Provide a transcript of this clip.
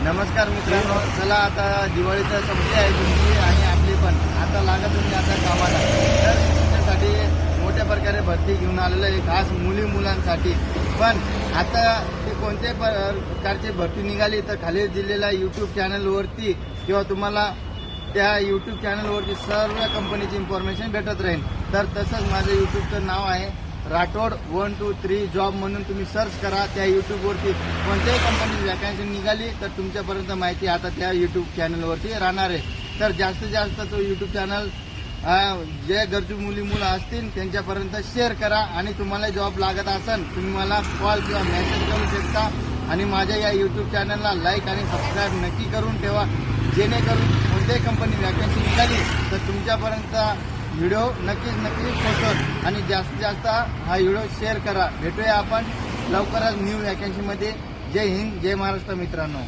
नमस्कार मित्रांनो, चला आता दिवाळी तर संपली आहे तुमची आणि आपली पण. आता लागा तुम्ही आता कामाला. तर तुमच्यासाठी मोठ्या प्रकारे भरती घेऊन आलेलं आहे, खास मुलांसाठी. पण आता ते कोणत्याही प्रकारची भरती निघाली तर खाली दिलेल्या यूट्यूब चॅनलवरती किंवा तुम्हाला त्या यूट्यूब चॅनलवरती सर्व कंपनीची इन्फॉर्मेशन भेटत राहील. तर तसंच माझं यूट्यूबचं नाव आहे राठोड 123 जॉब म्हणून तुम्ही सर्च करा. त्या यूट्यूबवरती कोणत्याही कंपनीची वॅकन्सी निघाली तर तुमच्यापर्यंत माहिती आता त्या यूट्यूब चॅनलवरती राहणार आहे. तर जास्तीत जास्त तो यूट्यूब चॅनल जे गरजू मुलं असतील त्यांच्यापर्यंत शेअर करा. आणि तुम्हाला जॉब लागत असेल तुम्ही मला कॉल किंवा मेसेज करू शकता. आणि माझ्या या यूट्यूब चॅनलला लाईक आणि सबस्क्राईब नक्की करून ठेवा, जेणेकरून कोणत्याही कंपनी वॅकन्सी निघाली तर तुमच्यापर्यंत व्हिडिओ नक्कीच पोहोचत. आणि जास्तीत जास्त हा व्हिडिओ शेअर करा. भेटूया आपण लवकरच न्यू वॅकन्सीमध्ये. जय हिंद, जय महाराष्ट्र मित्रांनो.